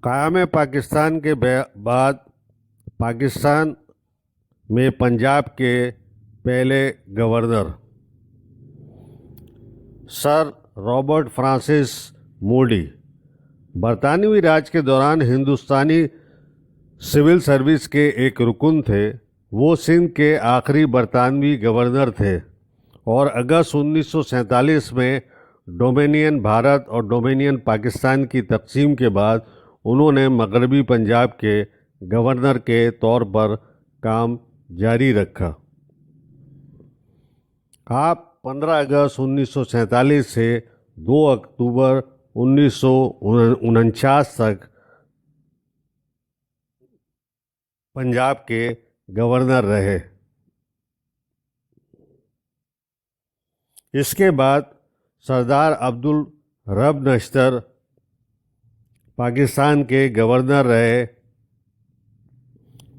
قیام پاکستان کے بعد پاکستان میں پنجاب کے پہلے گورنر سر رابرٹ فرانسس موڈی برطانوی راج کے دوران ہندوستانی سول سروس کے ایک رکن تھے۔ وہ سندھ کے آخری برطانوی گورنر تھے اور اگست 1947 میں ڈومینین بھارت اور ڈومینین پاکستان کی تقسیم کے بعد انہوں نے مغربی پنجاب کے گورنر کے طور پر کام جاری رکھا۔ آپ 15 اگست 1947 سے 2 اکتوبر 1949 تک پنجاب کے گورنر رہے۔ اس کے بعد سردار عبدالرب نشتر پاکستان کے گورنر رہے۔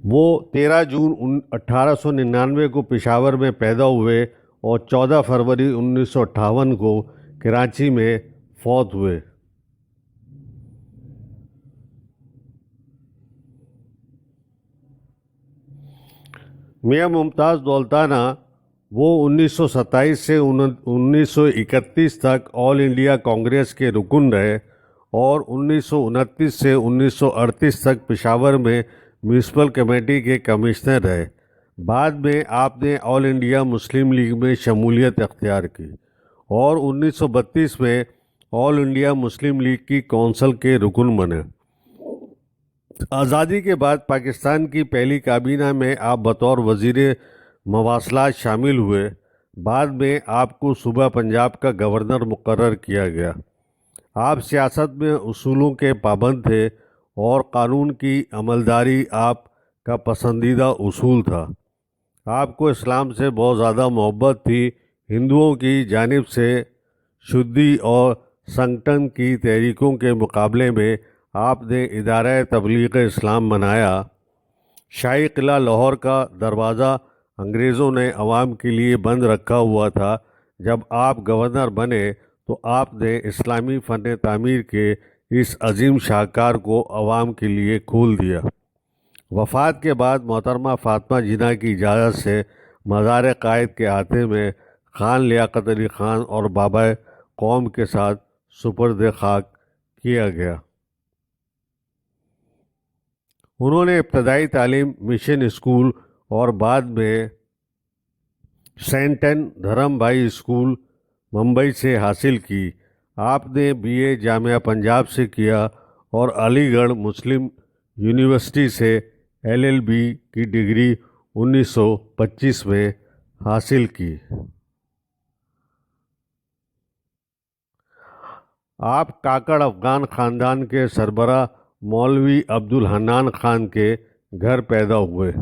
وہ 13 جون 1899 کو پشاور میں پیدا ہوئے اور 14 فروری 1958 کو کراچی میں فوت ہوئے۔ میاں ممتاز دولتانہ وہ 1927 سے 1931 تک آل انڈیا کانگریس کے رکن رہے اور 1929 سے 1938 تک پشاور میں میونسپل کمیٹی کے کمشنر رہے۔ بعد میں آپ نے آل انڈیا مسلم لیگ میں شمولیت اختیار کی اور 1932 میں آل انڈیا مسلم لیگ کی کونسل کے رکن بنے۔ آزادی کے بعد پاکستان کی پہلی کابینہ میں آپ بطور وزیر مواصلات شامل ہوئے۔ بعد میں آپ کو صوبہ پنجاب کا گورنر مقرر کیا گیا۔ آپ سیاست میں اصولوں کے پابند تھے اور قانون کی عملداری آپ کا پسندیدہ اصول تھا۔ آپ کو اسلام سے بہت زیادہ محبت تھی۔ ہندوؤں کی جانب سے شدی اور سنگٹن کی تحریکوں کے مقابلے میں آپ نے ادارہ تبلیغ اسلام بنایا۔ شاہی قلعہ لاہور کا دروازہ انگریزوں نے عوام کے لیے بند رکھا ہوا تھا۔ جب آپ گورنر بنے تو آپ نے اسلامی فن تعمیر کے اس عظیم شاہکار کو عوام کے لیے کھول دیا۔ وفات کے بعد محترمہ فاطمہ جناح کی اجازت سے مزار قائد کے احاطے میں خان لیاقت علی خان اور بابا قوم کے ساتھ سپرد خاک کیا گیا۔ انہوں نے ابتدائی تعلیم مشن اسکول اور بعد میں سینٹ این دھرم بھائی اسکول ممبئی سے حاصل کی۔ آپ نے BA جامعہ پنجاب سے کیا اور علی گڑھ مسلم یونیورسٹی سے LLB کی ڈگری 1925 میں حاصل کی۔ آپ کاکڑ افغان خاندان کے سربراہ مولوی عبدالحنان خان کے گھر پیدا ہوئے۔